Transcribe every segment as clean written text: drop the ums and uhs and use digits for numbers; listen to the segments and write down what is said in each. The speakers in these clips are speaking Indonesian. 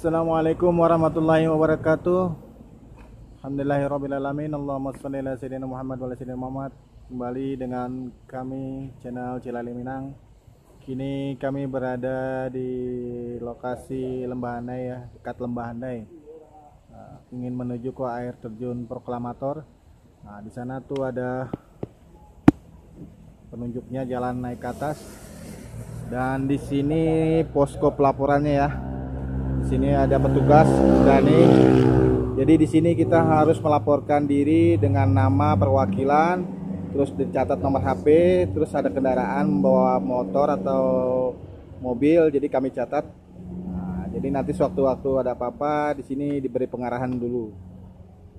Assalamualaikum warahmatullahi wabarakatuh. Alhamdulillahirrabbilalamin. Allahumma sholli ala sayyidina Muhammad wa ala sayyidina Muhammad. Kembali dengan kami channel Cilali Minang. Kini kami berada di lokasi Lembah Handai ya, dekat Lembah Handai. Ingin menuju ke air terjun Proklamator. Nah, di sana tuh ada penunjuknya jalan naik ke atas. Dan di sini posko pelaporannya ya. Di sini ada petugas Dani. Jadi di sini kita harus melaporkan diri dengan nama, perwakilan, terus dicatat nomor HP, terus ada kendaraan membawa motor atau mobil, jadi kami catat. Nah, jadi nanti sewaktu-waktu ada apa-apa di sini diberi pengarahan dulu.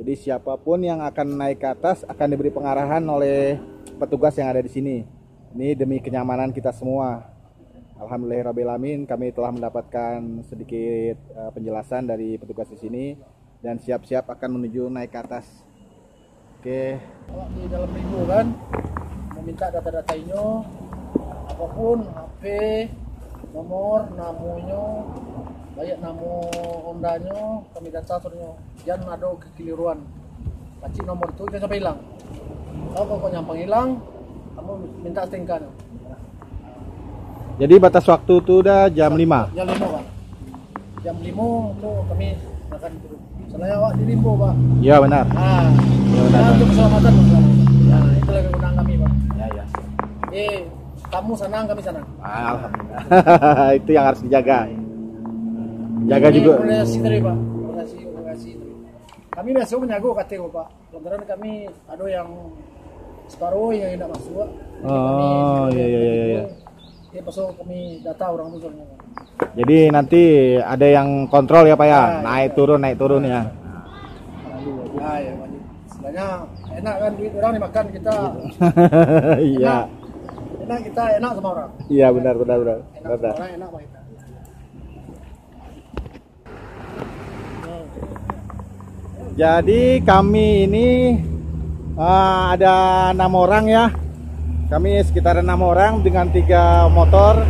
Jadi siapapun yang akan naik ke atas akan diberi pengarahan oleh petugas yang ada di sini. Ini demi kenyamanan kita semua. Alhamdulillahirrabbilalamin, kami telah mendapatkan sedikit penjelasan dari petugas di sini dan siap-siap akan menuju naik ke atas. Oke. Di dalam minggu kan meminta data-data ini, apapun HP, nomor, namanya, banyak nama ondanya, kami data turunnya. Jangan ada kekeliruan. Pasti nomor itu jangan sampai hilang. Kalau pokoknya hilang, kamu minta setingkan. Jadi batas waktu itu udah jam 5. Jam 5 Pak. Jam 5 tuh kami akan turun. Soalnya Pak di Limbo Pak. Iya benar. Ya, benar. Untuk keselamatan Pak. Ya, itu lagi undang kami Pak. Ya. Kamu senang, kami senang. Alhamdulillah. Itu yang harus dijaga. Jaga Ini juga. Koordinasi dari Pak. Koordinasi. Kami biasa menjaga KTO Pak. Lantaran kami ada yang separuh yang tidak masuk Pak. Oh, iya. Ya pasal kami data orang itu soalnya. Jadi nanti ada yang kontrol ya Pak ya, Ya, naik ya. turun ya. Nah, ya wajib. Sebenarnya enak kan duit orang dimakan kita. Iya. Enak kita enak sama orang. Iya benar. Enak sama orang, enak sama kita. Jadi kami ini ada 6 orang ya. Kami sekitar 6 orang dengan 3 motor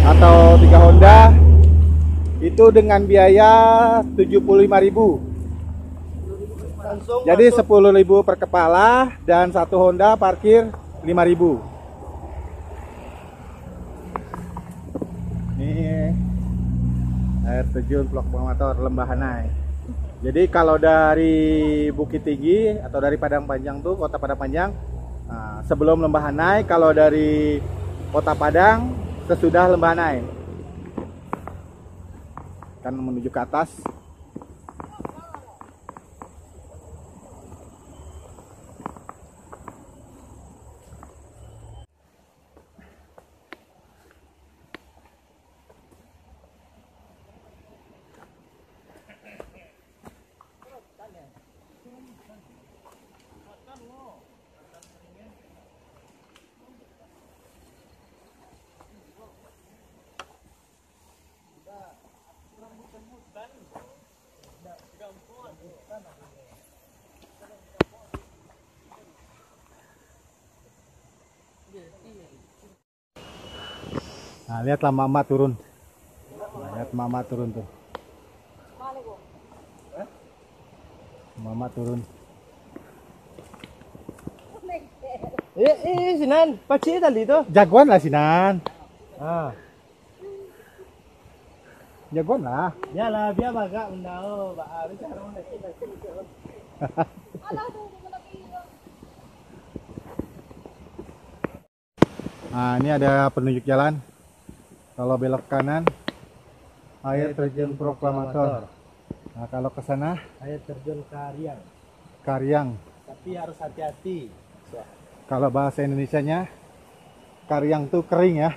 atau 3 Honda. Itu dengan biaya 75.000. Jadi 10.000 per kepala dan 1 Honda parkir 5.000. Ini air terjun Proklamator Lembah Handai. Jadi kalau dari Bukit Tinggi atau dari Padang Panjang tuh, kota Padang Panjang, sebelum Lembah Handai, kalau dari Kota Padang sesudah Lembah Handai kan menuju ke atas. Nah, lihatlah mama turun. Lihat mama turun tuh. Mama turun. Sinan, paci tadi itu. Jagoan lah Sinan. Ah. Jagoan lah. Ya lah, biar bagak undang, Pak. Bicara kita. Nah, ini ada penunjuk jalan. Kalau belok kanan, air terjun Proklamator. Nah, kalau ke sana, Air terjun Karyang. Karyang. Tapi harus hati-hati. Kalau bahasa Indonesianya, Karyang tuh kering ya.